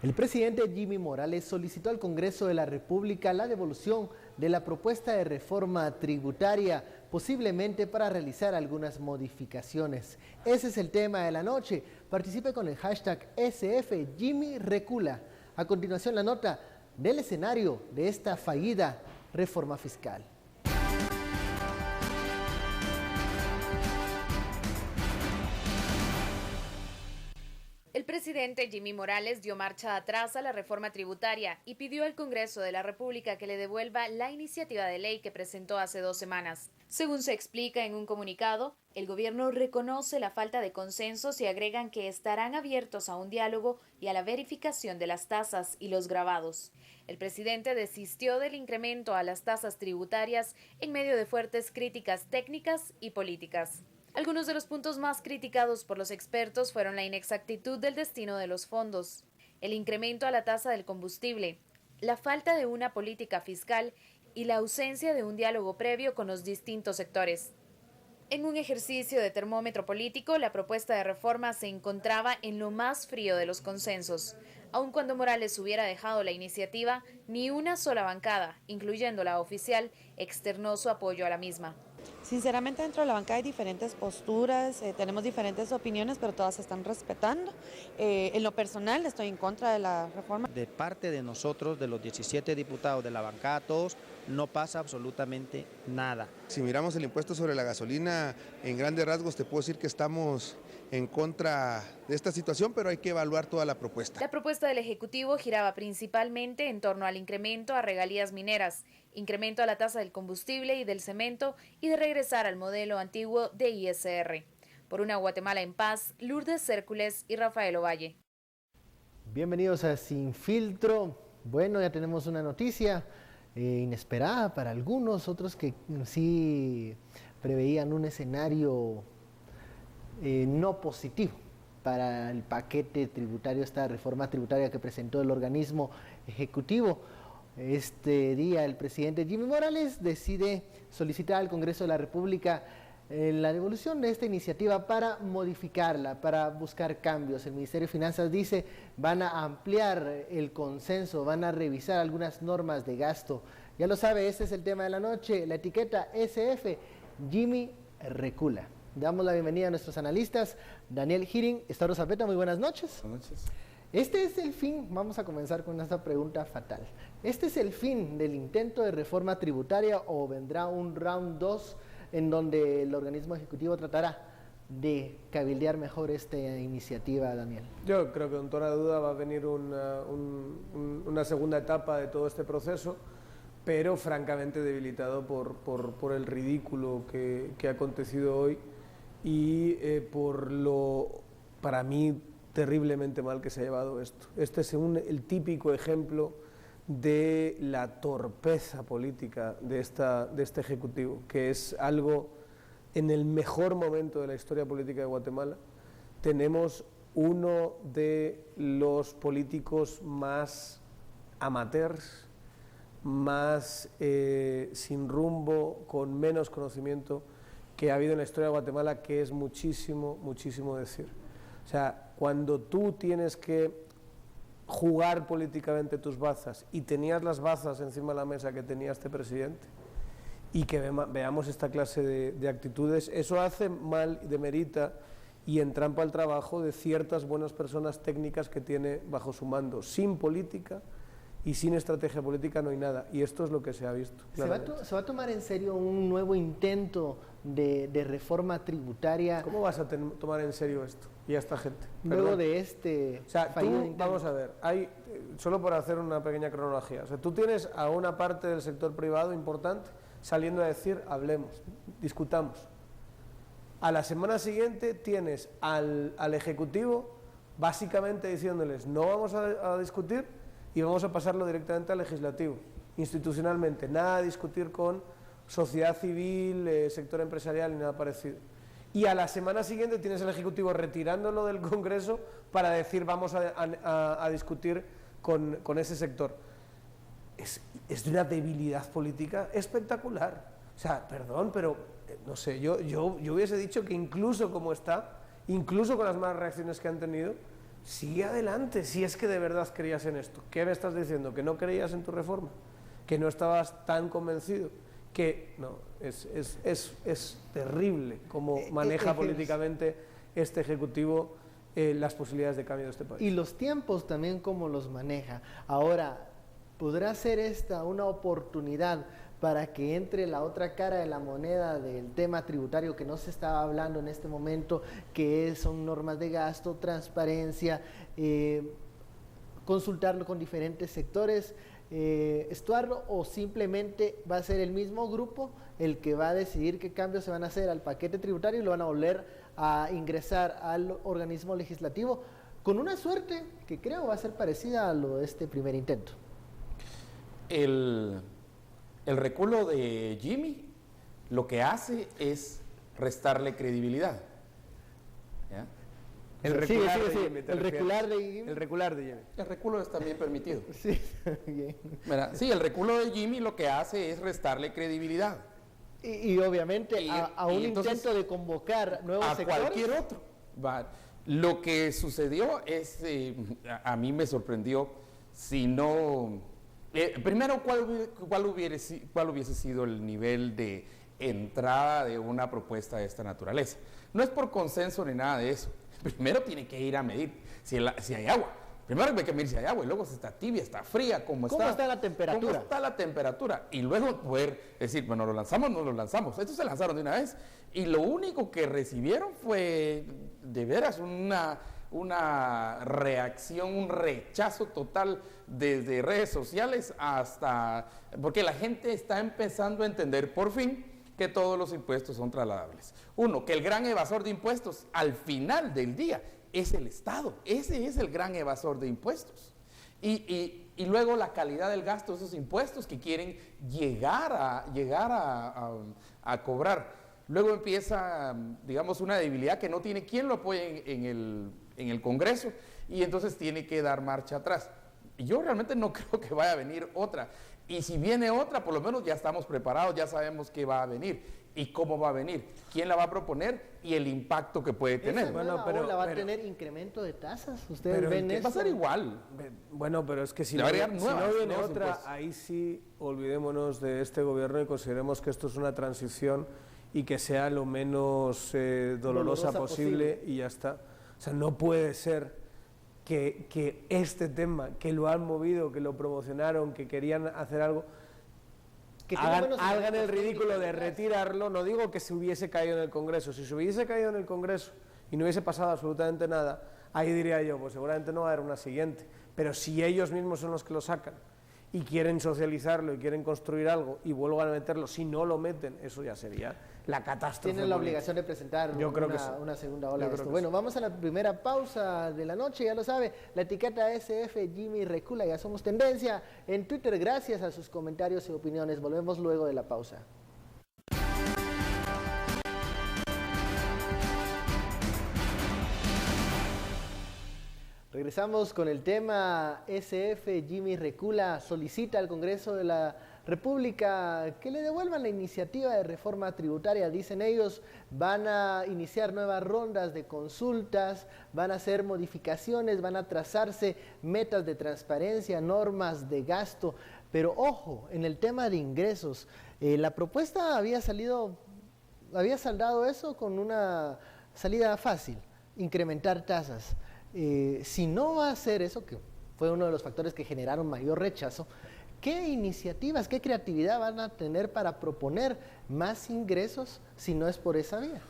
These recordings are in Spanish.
El presidente Jimmy Morales solicitó al Congreso de la República la devolución de la propuesta de reforma tributaria, posiblemente para realizar algunas modificaciones. Ese es el tema de la noche. Participe con el hashtag #SFJimmyRecula. A continuación, la nota del escenario de esta fallida reforma fiscal. El presidente Jimmy Morales dio marcha atrás a la reforma tributaria y pidió al Congreso de la República que le devuelva la iniciativa de ley que presentó hace 2 semanas. Según se explica en un comunicado, el gobierno reconoce la falta de consensos y agregan que estarán abiertos a un diálogo y a la verificación de las tasas y los gravados. El presidente desistió del incremento a las tasas tributarias en medio de fuertes críticas técnicas y políticas. Algunos de los puntos más criticados por los expertos fueron la inexactitud del destino de los fondos, el incremento a la tasa del combustible, la falta de una política fiscal y la ausencia de un diálogo previo con los distintos sectores. En un ejercicio de termómetro político, la propuesta de reforma se encontraba en lo más frío de los consensos. Aun cuando Morales hubiera dejado la iniciativa, ni una sola bancada, incluyendo la oficial, externó su apoyo a la misma. Sinceramente, dentro de la banca hay diferentes posturas, tenemos diferentes opiniones, pero todas se están respetando. En lo personal, estoy en contra de la reforma. De parte de nosotros, de los 17 diputados de la bancada, todos, no pasa absolutamente nada. Si miramos el impuesto sobre la gasolina, en grandes rasgos te puedo decir que estamos en contra de esta situación, pero hay que evaluar toda la propuesta. La propuesta del Ejecutivo giraba principalmente en torno al incremento a regalías mineras, incremento a la tasa del combustible y del cemento y de regresar al modelo antiguo de ISR. Por una Guatemala en paz, Lourdes Cércules y Rafael Ovalle. Bienvenidos a Sin Filtro. Bueno, ya tenemos una noticia inesperada para algunos, otros que sí preveían un escenario no positivo para el paquete tributario, esta reforma tributaria que presentó el organismo ejecutivo. Este día el presidente Jimmy Morales decide solicitar al Congreso de la República la devolución de esta iniciativa para modificarla, para buscar cambios. El Ministerio de Finanzas dice van a ampliar el consenso, van a revisar algunas normas de gasto. Ya lo sabe, este es el tema de la noche, la etiqueta SF Jimmy Recula. Damos la bienvenida a nuestros analistas, Daniel Hiring, Estauro Zapeta, muy buenas noches. Buenas noches. Este es el fin, vamos a comenzar con esta pregunta fatal. ¿Este es el fin del intento de reforma tributaria o vendrá un round 2 en donde el organismo ejecutivo tratará de cabildear mejor esta iniciativa, Daniel? Yo creo que con toda duda va a venir una segunda etapa de todo este proceso, pero francamente debilitado por el ridículo que ha acontecido hoy y por lo, para mí, terriblemente mal que se ha llevado esto. Este es el típico ejemplo de la torpeza política de este Ejecutivo, que es algo en el mejor momento de la historia política de Guatemala. Tenemos uno de los políticos más amateurs, más sin rumbo, con menos conocimiento que ha habido en la historia de Guatemala, que es muchísimo, muchísimo decir. O sea, cuando tú tienes que jugar políticamente tus bazas y tenías las bazas encima de la mesa que tenía este presidente y que veamos esta clase de actitudes, eso hace mal, demerita y entrampa el trabajo de ciertas buenas personas técnicas que tiene bajo su mando. Sin política y sin estrategia política no hay nada, y esto es lo que se ha visto. ¿Se va a tomar en serio un nuevo intento de reforma tributaria? ¿Cómo vas a tomar en serio esto y a esta gente? Luego Perdón. de este Vamos a ver, solo por hacer una pequeña cronología, o sea, tú tienes a una parte del sector privado importante saliendo a decir, hablemos, discutamos. A la semana siguiente tienes al Ejecutivo básicamente diciéndoles, no vamos a discutir y vamos a pasarlo directamente al Legislativo, institucionalmente, nada de discutir con sociedad civil, sector empresarial y nada parecido. Y a la semana siguiente tienes el Ejecutivo retirándolo del Congreso para decir vamos a discutir con ese sector. Es de una debilidad política espectacular. O sea, perdón, pero no sé, yo hubiese dicho que incluso como está, incluso con las malas reacciones que han tenido, sigue adelante, si es que de verdad creías en esto. ¿Qué me estás diciendo? ¿Que no creías en tu reforma? ¿Que no estabas tan convencido? Que no, es terrible cómo maneja políticamente este Ejecutivo las posibilidades de cambio de este país. Y los tiempos también como los maneja. Ahora, ¿podrá ser esta una oportunidad para que entre la otra cara de la moneda del tema tributario que no se estaba hablando en este momento, que son normas de gasto, transparencia, consultarlo con diferentes sectores, Estuardo, o simplemente va a ser el mismo grupo el que va a decidir qué cambios se van a hacer al paquete tributario y lo van a volver a ingresar al organismo legislativo con una suerte que creo va a ser parecida a lo de este primer intento? El reculo de Jimmy lo que hace es restarle credibilidad. ¿Ya? El recular de Jimmy. El recular de Jimmy. El recular de Jimmy. El reculo es también permitido. Sí, bien. Sí, el reculo de Jimmy lo que hace es restarle credibilidad. Y obviamente a un intento de convocar nuevos sectores. A cualquier otro. Lo que sucedió es, a mí me sorprendió, si no... primero, ¿cuál hubiese sido el nivel de entrada de una propuesta de esta naturaleza? No es por consenso ni nada de eso. Primero tiene que ir a medir si hay agua. Primero hay que medir si hay agua y luego si está tibia, está fría, ¿cómo está la temperatura? ¿Cómo está la temperatura? Y luego poder decir, bueno, ¿lo lanzamos o no lo lanzamos? Estos se lanzaron de una vez y lo único que recibieron fue, de veras, una reacción, un rechazo total desde redes sociales hasta... Porque la gente está empezando a entender por fin que todos los impuestos son trasladables. Uno, que el gran evasor de impuestos al final del día es el Estado. Ese es el gran evasor de impuestos. Y luego la calidad del gasto de esos impuestos que quieren llegar a cobrar. Luego empieza, digamos, una debilidad que no tiene quien lo apoye en el Congreso y entonces tiene que dar marcha atrás. Yo realmente no creo que vaya a venir otra. Y si viene otra, por lo menos ya estamos preparados, ya sabemos qué va a venir y cómo va a venir, quién la va a proponer y el impacto que puede tener. Bueno, pero va a tener incremento de tasas. Ustedes ven eso. Va a ser igual. Bueno, pero es que si no viene otra, ahí sí olvidémonos de este gobierno y consideremos que esto es una transición y que sea lo menos dolorosa posible y ya está. O sea, no puede ser que este tema, que lo han movido, que lo promocionaron, que querían hacer algo, que hagan el ridículo de retirarlo. No digo que se hubiese caído en el Congreso. Si se hubiese caído en el Congreso y no hubiese pasado absolutamente nada, ahí diría yo, pues seguramente no va a haber una siguiente. Pero si ellos mismos son los que lo sacan y quieren socializarlo y quieren construir algo y vuelvan a meterlo, si no lo meten, eso ya sería la catástrofe. Tienen la obligación de presentar una segunda ola de esto. Bueno, vamos a la primera pausa de la noche, ya lo sabe, la etiqueta SF Jimmy Recula, ya somos tendencia en Twitter, gracias a sus comentarios y opiniones. Volvemos luego de la pausa. Regresamos con el tema SF Jimmy Recula solicita al Congreso de la República que le devuelvan la iniciativa de reforma tributaria. Dicen ellos, van a iniciar nuevas rondas de consultas, van a hacer modificaciones, van a trazarse metas de transparencia, normas de gasto. Pero ojo, en el tema de ingresos, la propuesta había saldado eso con una salida fácil, incrementar tasas. Si no va a hacer eso, que fue uno de los factores que generaron mayor rechazo, ¿qué iniciativas, qué creatividad van a tener para proponer más ingresos si no es por esa vía?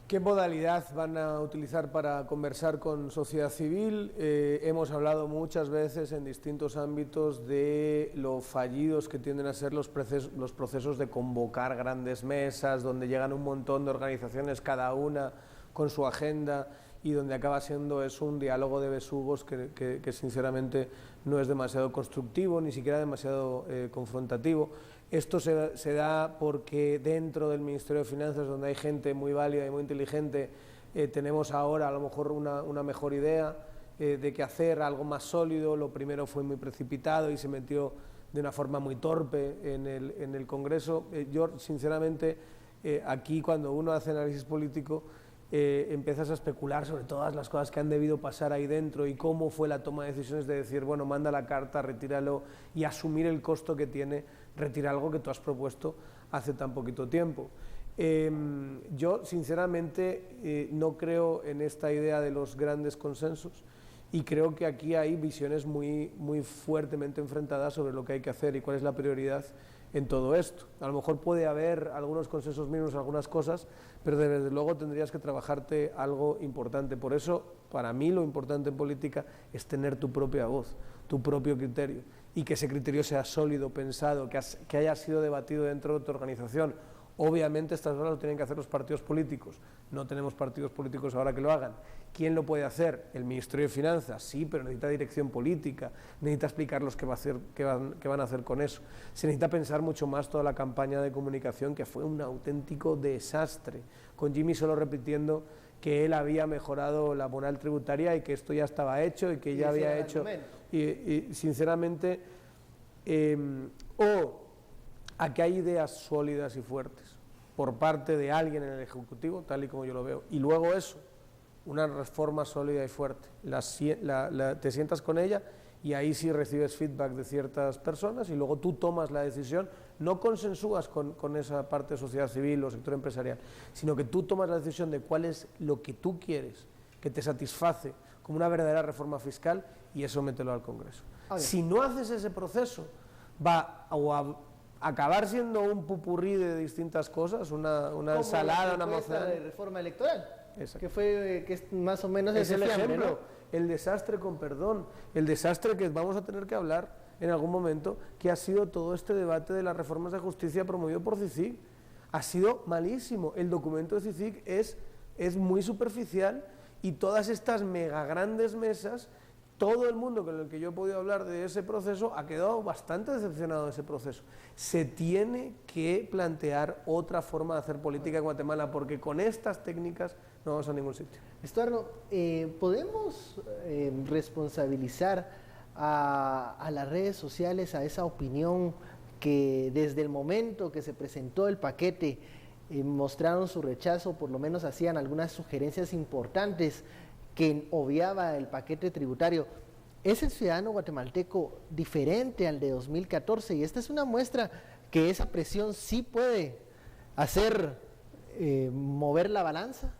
¿Qué modalidad van a utilizar para conversar con sociedad civil? Hemos hablado muchas veces en distintos ámbitos de lo fallidos que tienden a ser los procesos de convocar grandes mesas, donde llegan un montón de organizaciones, cada una con su agenda, y donde acaba siendo eso un diálogo de besugos que sinceramente no es demasiado constructivo, ni siquiera demasiado confrontativo. Esto se da porque dentro del Ministerio de Finanzas, donde hay gente muy válida y muy inteligente, tenemos ahora a lo mejor una mejor idea de qué hacer, algo más sólido. Lo primero fue muy precipitado y se metió de una forma muy torpe en el Congreso. Yo sinceramente aquí cuando uno hace análisis político, empiezas a especular sobre todas las cosas que han debido pasar ahí dentro y cómo fue la toma de decisiones de decir, bueno, manda la carta, retíralo y asumir el costo que tiene retirar algo que tú has propuesto hace tan poquito tiempo. Yo, sinceramente, no creo en esta idea de los grandes consensos y creo que aquí hay visiones muy fuertemente enfrentadas sobre lo que hay que hacer y cuál es la prioridad en todo esto. A lo mejor puede haber algunos consensos mínimos en algunas cosas, pero desde luego tendrías que trabajarte algo importante. Por eso, para mí, lo importante en política es tener tu propia voz, tu propio criterio, y que ese criterio sea sólido, pensado, que haya sido debatido dentro de tu organización. Obviamente estas cosas lo tienen que hacer los partidos políticos. No tenemos partidos políticos ahora que lo hagan. ¿Quién lo puede hacer? El Ministerio de Finanzas, sí, pero necesita dirección política, necesita explicarlos qué van a hacer con eso. Se necesita pensar mucho más toda la campaña de comunicación, que fue un auténtico desastre, con Jimmy solo repitiendo que él había mejorado la bonal tributaria y que esto ya estaba hecho y que ya había hecho... Y sinceramente, a que hay ideas sólidas y fuertes por parte de alguien en el Ejecutivo, tal y como yo lo veo, y luego eso, una reforma sólida y fuerte, te sientas con ella y ahí sí recibes feedback de ciertas personas y luego tú tomas la decisión, no consensúas con esa parte de sociedad civil o sector empresarial, sino que tú tomas la decisión de cuál es lo que tú quieres, que te satisface como una verdadera reforma fiscal, y eso mételo al Congreso. Si no haces ese proceso, va a acabar siendo un pupurrí de distintas cosas, una ensalada, una mozada de reforma electoral. Exacto. Que es más o menos es ese el ejemplo, ¿no? El desastre, con perdón, el desastre que vamos a tener que hablar en algún momento, que ha sido todo este debate de las reformas de justicia promovido por CICIG. Ha sido malísimo. El documento de CICIG es muy superficial y todas estas mega grandes mesas, todo el mundo con el que yo he podido hablar de ese proceso ha quedado bastante decepcionado de ese proceso. Se tiene que plantear otra forma de hacer política en Guatemala, porque con estas técnicas no vamos a ningún sitio. Estuardo, ¿podemos responsabilizar a las redes sociales, a esa opinión que desde el momento que se presentó el paquete mostraron su rechazo, por lo menos hacían algunas sugerencias importantes que obviaba el paquete tributario? ¿Es el ciudadano guatemalteco diferente al de 2014? Y esta es una muestra que esa presión sí puede hacer mover la balanza.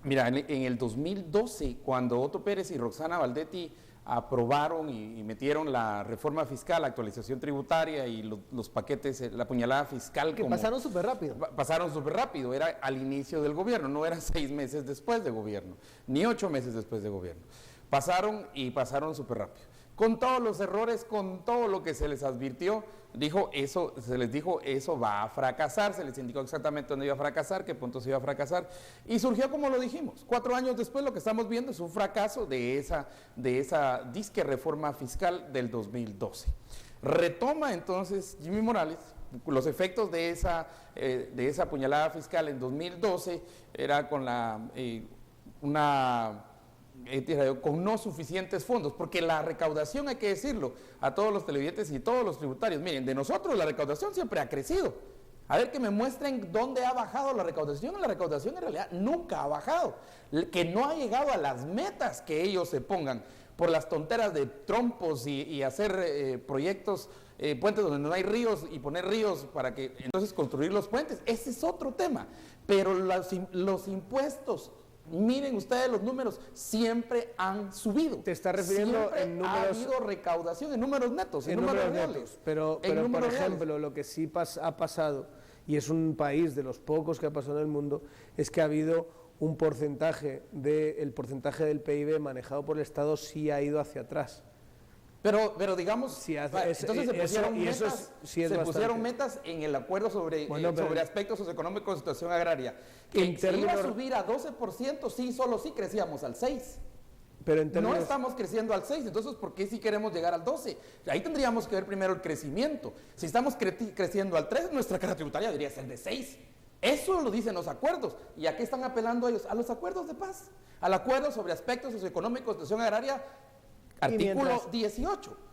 Mira, en el 2012, cuando Otto Pérez y Roxana Valdetti aprobaron y metieron la reforma fiscal, la actualización tributaria y los paquetes, la puñalada fiscal. Que pasaron súper rápido. Pasaron súper rápido, era al inicio del gobierno, no era 6 meses después de gobierno, ni 8 meses después de gobierno. Pasaron súper rápido. Con todos los errores, con todo lo que se les advirtió, se les dijo, eso va a fracasar, se les indicó exactamente dónde iba a fracasar, qué punto se iba a fracasar, y surgió como lo dijimos. 4 años después lo que estamos viendo es un fracaso de esa disque reforma fiscal del 2012. Retoma entonces Jimmy Morales los efectos de esa puñalada fiscal en 2012, era con con no suficientes fondos, porque la recaudación, hay que decirlo a todos los televidentes y todos los tributarios, miren, de nosotros la recaudación siempre ha crecido. A ver, que me muestren dónde ha bajado la recaudación en realidad nunca ha bajado, que no ha llegado a las metas que ellos se pongan por las tonteras de trompos y hacer proyectos, puentes donde no hay ríos y poner ríos para que entonces construir los puentes. Ese es otro tema, pero los impuestos, miren ustedes los números, siempre han subido. Te estás refiriendo siempre en números. Ha habido recaudación en números netos, en números reales. Pero por ejemplo, lo que sí ha pasado, y es un país de los pocos que ha pasado en el mundo, es que ha habido un porcentaje el porcentaje del PIB manejado por el Estado sí ha ido hacia atrás. Pero digamos, entonces se pusieron metas en el acuerdo sobre aspectos socioeconómicos de situación agraria. Que se iba a subir a 12%, solo sí crecíamos al 6%. Pero no estamos creciendo al 6%, entonces ¿por qué sí queremos llegar al 12%? Ahí tendríamos que ver primero el crecimiento. Si estamos creciendo al 3%, nuestra carga tributaria debería ser de 6%. Eso lo dicen los acuerdos. ¿Y a qué están apelando ellos? A los acuerdos de paz. Al acuerdo sobre aspectos socioeconómicos de situación agraria, artículo 18.